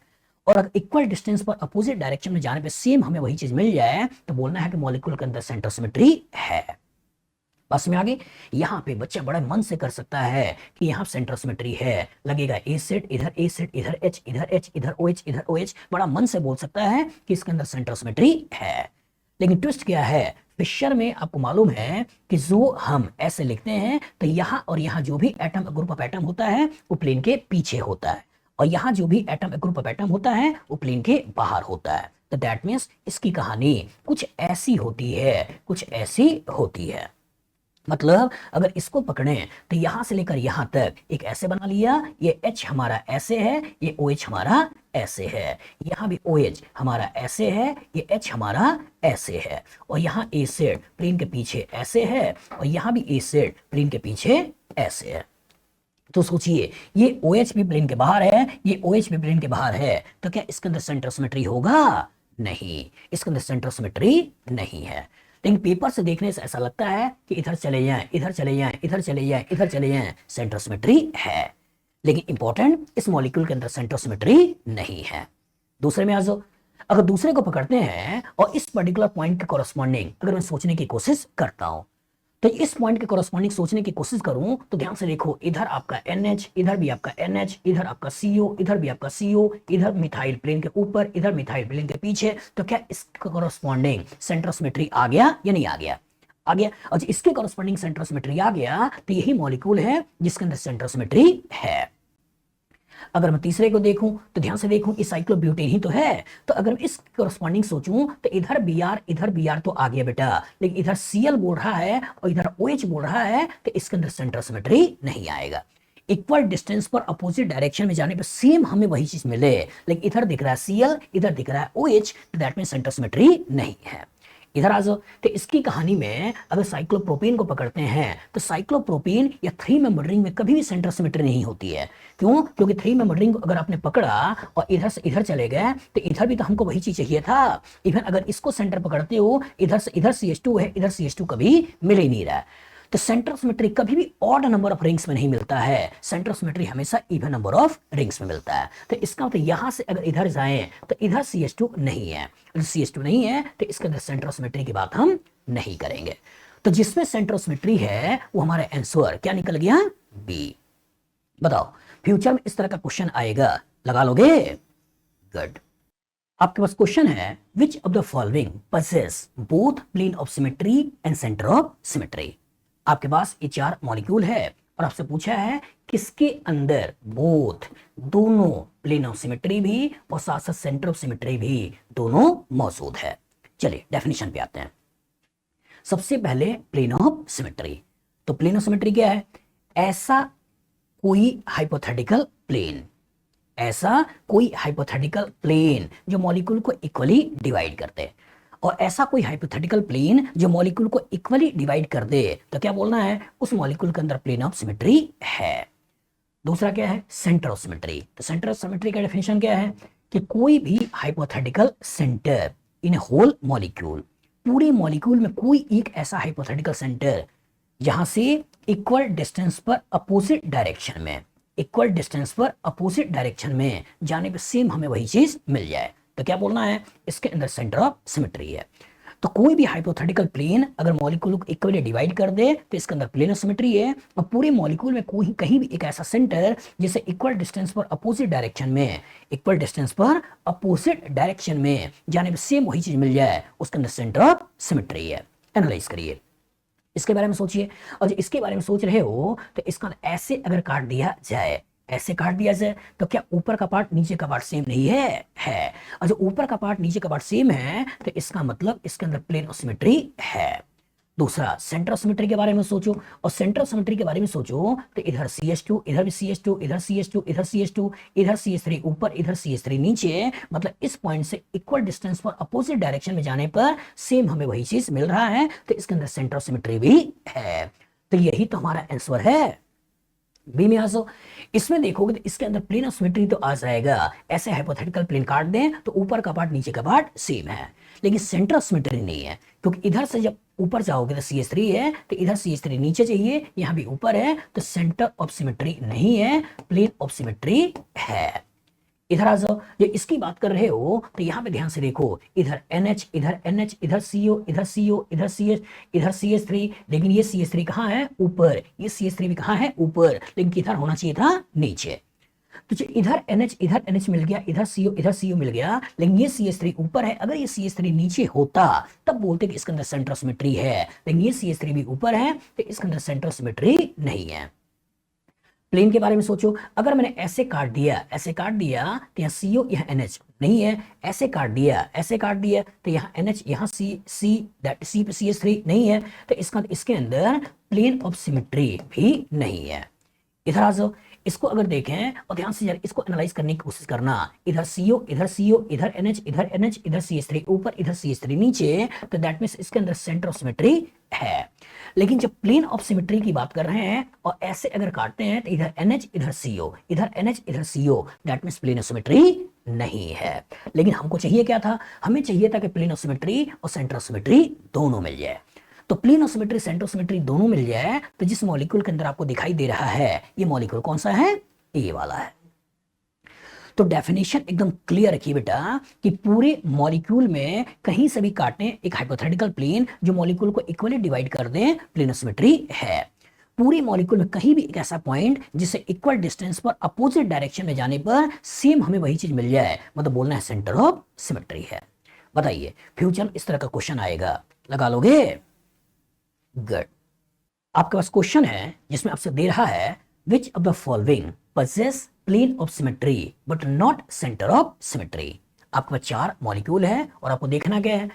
और अगर इक्वल डिस्टेंस पर अपोजिट डायरेक्शन में जाने पे सेम हमें वही चीज मिल जाए तो बोलना है कि मॉलिक्यूल के अंदर सेंटर ऑफ सिमेट्री है। बस में आगे, यहाँ पे बच्चा बड़ा मन से कर सकता है कि यहाँ सेंटर ऑफ सिमेट्री है, लगेगा ए सेट, इधर ए सेट, इधर H, इधर H, इधर OH, इधर OH, बड़ा मन से बोल सकता है कि इसके अंदर सेंटर ऑफ सिमेट्री है। लेकिन ट्विस्ट क्या है, फिशर में आपको मालूम है कि जो हम ऐसे लिखते हैं तो यहाँ और यहाँ जो भी एटम, ग्रुप ऑफ एटम होता है वो प्लेन के पीछे होता है, और यहाँ जो भी एटम, ग्रुप ऑफ एटम होता है वो प्लेन के बाहर होता है। तो दैट मीन्स इसकी कहानी कुछ ऐसी होती है, कुछ ऐसी होती है। मतलब अगर इसको पकड़ें तो यहां से लेकर यहां तक एक ऐसे बना लिया, ये H हमारा ऐसे है, ये OH हमारा ऐसे है, यहाँ भी OH हमारा ऐसे है, ये H हमारा ऐसे है, और यहाँ A सेट प्लेन के पीछे ऐसे है, और यहाँ भी A सेट प्लेन के पीछे ऐसे है। तो सोचिए ये OH भी प्लेन के बाहर है, ये OH भी प्लेन के बाहर है, तो क्या इसके अंदर सेंटर ऑफ सिमेट्री होगा? नहीं, इसके अंदर सेंटर ऑफ सिमेट्री नहीं है। लेकिन पेपर से देखने से ऐसा लगता है कि इधर चले जाएं, इधर चले जाएं, इधर चले जाएं, इधर चले जाएं, सेंटर ऑफ सिमेट्री है। लेकिन इंपॉर्टेंट, इस मॉलिक्यूल के अंदर सेंटर ऑफ सिमेट्री नहीं है। दूसरे में आ जाओ, अगर दूसरे को पकड़ते हैं और इस पर्टिकुलर पॉइंट के कॉरस्पॉन्डिंग अगर मैं सोचने की कोशिश करता हूं, तो इस पॉइंट के कॉरस्पॉन्डिंग सोचने की कोशिश करूं तो ध्यान से देखो, इधर आपका NH, इधर भी आपका NH, इधर आपका CO, इधर भी आपका CO, इधर मिथाइल प्लेन के ऊपर, इधर मिथाइल प्लेन के पीछे, तो क्या इसका कॉरस्पॉन्डिंग सेंटर ऑफ सिमेट्री आ गया या नहीं आ गया? आ गया। और इसके कॉरस्पॉन्डिंग सेंटर ऑफ सिमेट्री आ गया तो यही मॉलिक्यूल है जिसके अंदर सेंटर ऑफ सिमेट्री है। अगर मैं तीसरे को देखूं तो ध्यान से देखूं, इस साइक्लोब्यूटेन ही तो है, तो अगर मैं इस कॉरस्पॉन्डिंग सोचूं तो इधर Br तो आ गया बेटा, लेकिन इधर Cl बोल रहा है और इधर OH बोल रहा है, तो इसके अंदर सेंटर ऑफ सिमेट्री नहीं आएगा। इक्वल डिस्टेंस पर अपोजिट डायरेक्शन में जाने पर सेम हमें वही चीज मिले, लेकिन इधर दिख रहा है Cl, इधर दिख रहा है OH, तो that mean centre of symmetry नहीं है। इधर आ जाओ, तो इसकी कहानी में अगर साइक्लोप्रोपेन को पकड़ते हैं तो साइक्लोप्रोपेन या 3 मेंबर रिंग में कभी भी सेंटर ऑफ सिमेट्री नहीं होती है। क्यों? क्योंकि 3 मेंबर रिंग अगर आपने पकड़ा और इधर से इधर चले गए तो इधर भी तो हमको वही चीज चाहिए था। इवन अगर इसको सेंटर पकड़ते हो, इधर से इधर CH2 है, इधर CH2 कभी मिल ही नहीं रहा है। तो सेंटर ऑफ सिमेट्री कभी भी ऑड नंबर ऑफ रिंग्स में नहीं मिलता है, सेंटर ऑफ सिमेट्री हमेशा इवन नंबर ऑफ रिंग्स में मिलता है। तो इसका मतलब यहां से अगर इधर जाएं तो इधर CH2 नहीं है, CH2 नहीं है तो इसके अंदर सेंटर ऑफ सिमेट्री की बात हम नहीं करेंगे। तो जिसमें सेंटर ऑफ सिमेट्री है वो हमारा आंसर क्या निकल गया? बी। बताओ, फ्यूचर में इस तरह का क्वेश्चन आएगा, लगा लोगे? गुड। आपके पास क्वेश्चन है, which of the following possess both plane of symmetry and centre of symmetry. आपके पास ये 4 मॉलिक्यूल है और आपसे पूछा है किसके अंदर बोथ, दोनों प्लेन ऑफ सिमेट्री भी और साथ साथ सेंटर ऑफ सिमेट्री भी दोनों मौजूद है। चलिए डेफिनेशन पे आते हैं। सबसे पहले प्लेन ऑफ सिमेट्री। तो प्लेन ऑफ सिमेट्री क्या है? ऐसा कोई हाइपोथेटिकल प्लेन, ऐसा कोई हाइपोथेटिकल प्लेन जो मॉलिक्यूल को इक्वली डिवाइड करते हैं, और ऐसा कोई हाइपोथेटिकल प्लेन जो मॉलिक्यूल को इक्वली डिवाइड कर दे, तो क्या बोलना है? उस मॉलिक्यूल के अंदर प्लेन ऑफ सिमेट्री है। दूसरा क्या है? Centre of symmetry. तो सेंटर ऑफ सिमेट्री का डेफिनेशन क्या है? कि कोई भी hypothetical centre in whole molecule, पूरे मॉलिक्यूल में कोई एक ऐसा हाइपोथेटिकल सेंटर जहां से इक्वल डिस्टेंस पर अपोजिट डायरेक्शन में, इक्वल डिस्टेंस पर अपोजिट डायरेक्शन में जाने पर सेम हमें वही चीज मिल जाए, तो क्या बोलना है? इसके अंदर सेंटर ऑफ सिमेट्री है। तो कोई भी हाइपोथेटिकल प्लेन अगर मॉलिक्यूल को इक्वली डिवाइड कर दे तो इसके अंदर प्लेन ऑफ सिमेट्री है, और पूरे मॉलिक्यूल में कोई कहीं भी एक ऐसा सेंटर जिसे इक्वल डिस्टेंस पर अपोजिट डायरेक्शन में, इक्वल डिस्टेंस पर अपोजिट डायरेक्शन में जाने पर सेम वही चीज मिल जाए, उसके अंदर सेंटर ऑफ सिमेट्री है। एनालाइज करिए, इसके बारे में सोचिए। और जो इसके बारे में सोच रहे हो तो इसका ऐसे अगर काट दिया जाए, ऐसे काट दिया जाए, तो क्या ऊपर का पार्ट नीचे का पार्ट सेम नहीं है? है। और जो ऊपर का पार्ट नीचे का पार्ट सेम है तो इसका मतलब इसके अंदर प्लेन ऑफ सिमेट्री है। दूसरा, सेंटर ऑफ सिमेट्री के बारे में सोचो, और सेंटर ऑफ सिमेट्री के बारे में सोचो तो इधर CH2, इधर भी CH2, इधर CH2, इधर CH2, इधर CH3 ऊपर, इधर CH3 नीचे, मतलब इस पॉइंट से इक्वल डिस्टेंस पर अपोजिट डायरेक्शन में जाने पर सेम हमें वही चीज मिल रहा है, तो इसके अंदर सेंटर ऑफ सिमेट्री भी है। तो यही तो हमारा आंसर है। बी में आ जाओ, इसमें देखोगे तो इसके अंदर प्लेन ऑफ सिमेट्री तो आ जाएगा, ऐसे हाइपोथेटिकल प्लेन काट दें तो ऊपर का पार्ट नीचे का पार्ट सेम है, लेकिन सेंटर ऑफ सिमेट्री नहीं है, क्योंकि इधर से जब ऊपर जाओगे तो CH3 है, तो इधर CH3 नीचे चाहिए, यहां भी ऊपर है, तो सेंटर ऑफ सिमेट्री नहीं है, प्लेन ऑफ सिमेट्री है। इधर आ जाओ, जो इसकी बात कर रहे हो तो यहां पे ध्यान से देखो, इधर NH, इधर NH, इधर CO, इधर CO, इधर CH, इधर CH3, लेकिन ये CH3 कहां है? ऊपर। ये CH3 भी कहां है? ऊपर, लेकिन किधर होना चाहिए था? नीचे। तो इधर NH मिल गया, इधर CO मिल गया, लेकिन ये CH3 ऊपर है। अगर ये CH3 नीचे होता तब बोलते कि इसके अंदर सेंटर ऑफ सिमेट्री है, लेकिन ये CH3 भी ऊपर है तो इसके अंदर सेंटर ऑफ सिमेट्री नहीं है। प्लेन के बारे में सोचो, अगर मैंने ऐसे काट दिया तो यहाँ CO, यहाँ NH नहीं है, ऐसे काट दिया तो यहाँ NH, यहाँ C पे CH3 नहीं है, तो इसके अंदर प्लेन ऑफ सिमेट्री भी नहीं है। इधर आ जाओ, इसको अगर देखें और ध्यान से इसको एनालाइज करने की कोशिश करना, इधर CO, इधर NH, इधर CH3 ऊपर, इधर CH3 नीचे, तो दैट मींस इसके अंदर सेंटर ऑफ सिमेट्री है। लेकिन जब प्लेन ऑफ सिमेट्री की बात कर रहे हैं और ऐसे अगर काटते हैं तो इधर NH, इधर CO, that means plane of symmetry नहीं है। लेकिन हमको चाहिए क्या था, हमें चाहिए था कि प्लेन ऑफ सिमेट्री और सेंटर ऑफ सिमेट्री दोनों मिल जाए। तो plane of symmetry centre of symmetry दोनों मिल जाए तो जिस मॉलिक्यूल के अंदर आपको दिखाई दे रहा है ये मॉलिक्यूल कौन सा है, ए वाला है। तो डेफिनेशन एकदम क्लियर रखिए बेटा कि पूरे मॉलिक्यूल में कहीं से भी काटने एक हाइपोथेटिकल प्लेन जो मॉलिक्यूल को इक्वली डिवाइड कर दें, प्लेन ऑफ सिमेट्री है। पूरे मॉलिक्यूल में कहीं भी एक ऐसा पॉइंट जिससे इक्वल डिस्टेंस पर अपोजिट डायरेक्शन में जाने पर सेम हमें वही चीज मिल जाए, मतलब बोलना है सेंटर ऑफ सिमेट्री है। बताइए फ्यूचर इस तरह का क्वेश्चन आएगा, लगा लोगे? गुड। आपके पास क्वेश्चन है जिसमें आपसे दे रहा है which of the following possess plane of symmetry but not center of symmetry। आपके पास 4 मॉलिक्यूल है और आपको देखना क्या है,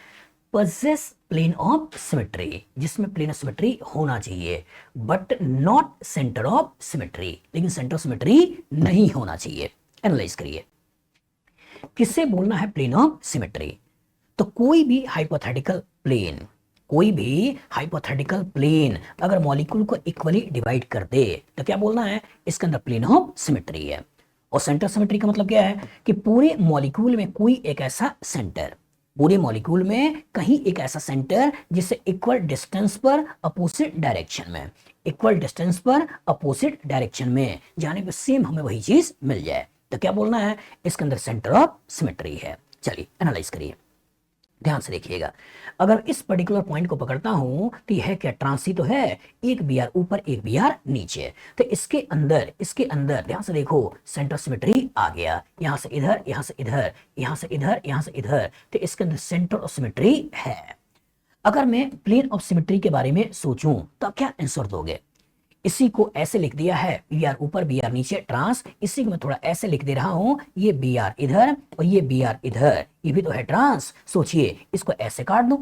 possess plane of symmetry, जिसमें plane of symmetry होना चाहिए but not center of symmetry, लेकिन center of symmetry नहीं होना चाहिए। एनालाइज करिए, किससे बोलना है प्लेन ऑफ सिमेट्री? तो कोई भी हाइपोथेटिकल प्लेन, कोई भी हाइपोथेटिकल प्लेन अगर मॉलिक्यूल को इक्वली डिवाइड कर दे तो क्या बोलना है, इसके अंदर प्लेन ऑफ सिमेट्री है। और सेंटर सिमेट्री का मतलब क्या है कि पूरे मॉलिक्यूल में कोई एक ऐसा सेंटर, पूरे मॉलिक्यूल में कहीं एक ऐसा सेंटर जिससे इक्वल डिस्टेंस पर अपोजिट डायरेक्शन में, इक्वल डिस्टेंस पर अपोजिट डायरेक्शन में जाने पर सेम हमें वही चीज मिल जाए, तो क्या बोलना है, इसके अंदर सेंटर ऑफ सिमेट्री है। चलिए एनालाइज करिए, ध्यान से देखिएगा। अगर इस पर्टिकुलर पॉइंट को पकड़ता हूं तो यह क्या, ट्रांसी तो है, एक बीआर ऊपर एक बीआर नीचे, तो इसके अंदर ध्यान से देखो सेंटर सिमेट्री आ गया, यहां से इधर, यहां से इधर, यहां से इधर, यहां से इधर, तो इसके अंदर सेंटर ऑफ सिमेट्री है। अगर मैं प्लेन ऑफ सिमेट्री के बारे में सोचूं तो आप क्या आंसर दोगे? इसी को ऐसे लिख दिया है, बी आर ऊपर बी आर नीचे ट्रांस, इसी को मैं थोड़ा ऐसे लिख दे रहा हूं, ये बी आर इधर और ये बी आर इधर, ये भी तो है ट्रांस। सोचिए इसको ऐसे काट दूं,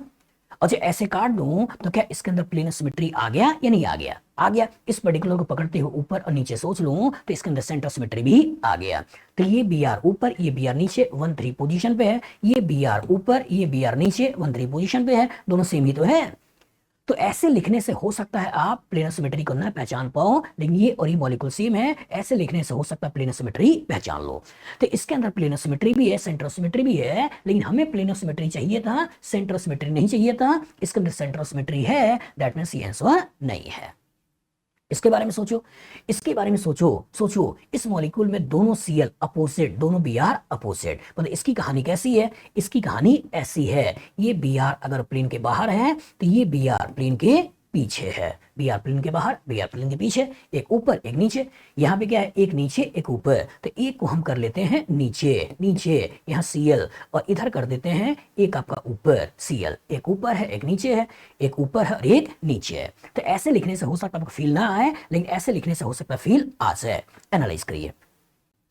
और जब ऐसे काट दूं तो क्या इसके अंदर प्लेन सिमेट्री आ गया या नहीं आ गया? आ गया। इस पर्टिकुलर को पकड़ते हुए ऊपर और नीचे सोच लूं तो इसके अंदर सेंटर सिमेट्री भी आ गया। तो ये बी आर ऊपर ये बी आर नीचे 1-3 पोजीशन पे है, ये बी आर ऊपर ये बी आर नीचे 1-3 पोजीशन पे है, दोनों सेम ही तो है। तो ऐसे लिखने से हो सकता है आप प्लेनर सिमेट्री को ना पहचान पाओ, लेकिन ये और ये मॉलिक्यूल सेम है, ऐसे लिखने से हो सकता है प्लेनर सिमेट्री पहचान लो। तो इसके अंदर प्लेनर सिमेट्री भी है, सेंटर सिमेट्री भी है, लेकिन हमें प्लेनर सिमेट्री चाहिए था, सेंटर सिमेट्री नहीं चाहिए था। इसके अंदर सेंटर सिमेट्री है, दैट मींस ये आंसर नहीं है। इसके बारे में सोचो, इसके बारे में सोचो इस मॉलिक्यूल में दोनों Cl अपोजिट, दोनों Br अपोजिट, मतलब इसकी कहानी कैसी है? इसकी कहानी ऐसी है, ये Br अगर प्लेन के बाहर है तो ये Br प्लेन के पीछे है, Br प्लेन के बाहर Br प्लेन के पीछे, एक ऊपर एक नीचे। यहाँ पे क्या है, एक नीचे एक ऊपर, तो एक को हम कर लेते हैं नीचे नीचे, यहाँ Cl, और इधर कर देते हैं एक आपका ऊपर Cl, एक ऊपर है एक नीचे है, एक ऊपर है और एक नीचे है। तो ऐसे लिखने से हो सकता है आपको फील ना आए, लेकिन ऐसे लिखने से हो सकता है फील आ जाए। एनालाइज करिए,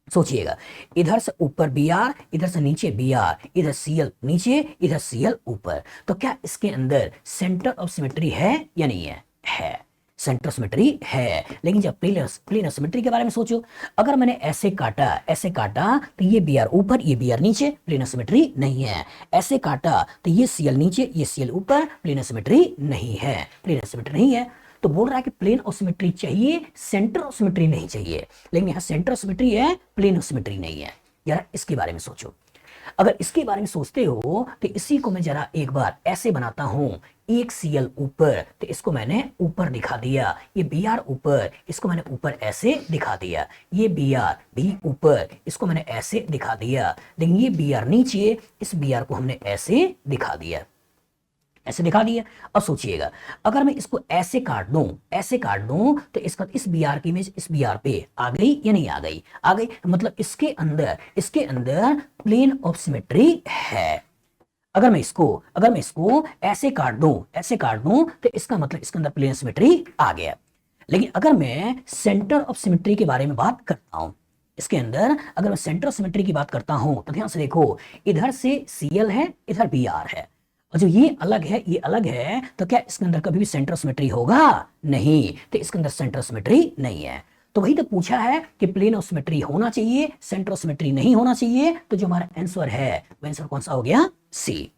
सोचिएगा, इधर से ऊपर Br, इधर से नीचे Br, इधर Cl नीचे, इधर Cl ऊपर, तो क्या इसके अंदर सेंटर ऑफ सिमेट्री है या नहीं है? है, सेंटर सिमेट्री है। लेकिन जब प्लेनर सिमेट्री के बारे में सोचो, अगर मैंने ऐसे काटा तो ये Br ऊपर ये Br नीचे, प्लेनर सिमेट्री नहीं है। ऐसे काटा तो ये Cl नीचे ये Cl ऊपर, प्लेनर सिमेट्री नहीं है, प्लेनर सिमेट्री नहीं है। तो बोल रहा है कि प्लेन ऑफ सिमेट्री चाहिए, सेंटर ऑफ सिमेट्री नहीं चाहिए, लेकिन यहां सेंटर ऑफ सिमेट्री है, प्लेन ऑफ सिमेट्री नहीं है। यार इसके बारे में सोचो, अगर इसके बारे में सोचते हो तो इसी को मैं जरा एक बार ऐसे बनाता हूं, एक Cl ऊपर, तो इसको मैंने ऊपर दिखा दिया, ये Br ऊपर, इसको मैंने ऊपर ऐसे दिखा दिया, ये Br भी ऊपर, इसको मैंने ऐसे दिखा दिया, लेकिन ये Br नीचे, इस Br को हमने ऐसे दिखा दिया, ऐसे दिखा दिया। अब सोचिएगा, अगर मैं इसको ऐसे काट दूं तो इसका इस Br की इमेज इस Br पे आ गई या नहीं आ गई? आ गई, मतलब इसके अंदर प्लेन ऑफ सिमेट्री है। अगर मैं इसको ऐसे काट दूं तो इसका मतलब इसके अंदर प्लेन सिमेट्री आ गया। लेकिन अगर मैं सेंटर ऑफ सिमेट्री के बारे में बात करता हूं, इसके अंदर अगर मैं सेंटर ऑफ सिमेट्री की बात करता हूं तो ध्यान से देखो, इधर से Cl है, इधर Br है, और जो ये अलग है, तो क्या इसके अंदर कभी भी सेंटर ऑफ सिमेट्री होगा? नहीं, तो इसके अंदर सेंटर ऑफ सिमेट्री नहीं है। तो वही तो पूछा है कि प्लेन ऑफ सिमेट्री होना चाहिए, सेंटर ऑफ सिमेट्री नहीं होना चाहिए, तो जो हमारा आंसर है वो आंसर कौन सा हो गया? सी।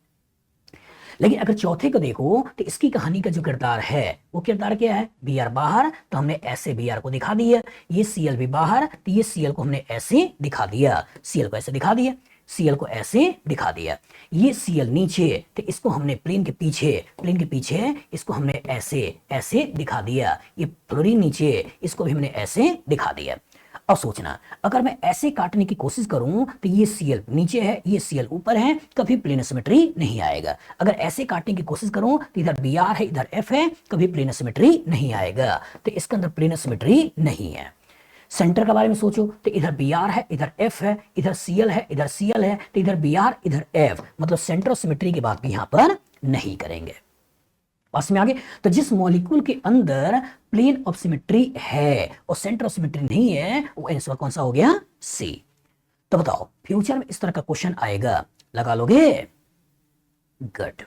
लेकिन अगर चौथे को देखो तो इसकी कहानी का जो किरदार है वो किरदार क्या है, बी आर बाहर, तो हमने ऐसे बी आर को दिखा दिया, ये सी एल भी बाहर, तो ये सी एल को हमने ऐसे दिखा दिया, सी एल को ऐसे दिखा दिया, सीएल को ऐसे दिखा दिया, ये सीएल नीचे, तो इसको हमने प्लेन के पीछे इसको हमने ऐसे ऐसे दिखा दिया, ये फ्लोरीन नीचे, इसको भी हमने ऐसे दिखा दिया। अब सोचना, अगर मैं ऐसे काटने की कोशिश करूं तो ये सीएल नीचे है, ये सीएल ऊपर है, कभी प्लेन सिमेट्री नहीं आएगा। अगर ऐसे काटने की कोशिश करूं तो इधर बी आर है, इधर एफ है, कभी प्लेन सिमेट्री नहीं आएगा, तो इसके अंदर प्लेन सिमेट्री नहीं है। सेंटर के बारे में सोचो, तो इधर बी आर है, इधर एफ है, इधर सीएल है, इधर सीएल है, तो इधर बी आर, इधर एफ, मतलब सेंटर ऑफ सिमेट्री की बात भी यहां पर नहीं करेंगे। पास में आगे, तो जिस मॉलिक्यूल के अंदर प्लेन ऑफ सिमेट्री है और सेंटर ऑफ सिमेट्री नहीं है, वो आंसर कौन सा हो गया, सी। तो बताओ फ्यूचर में इस तरह का क्वेश्चन आएगा, लगा लोगे, गुड।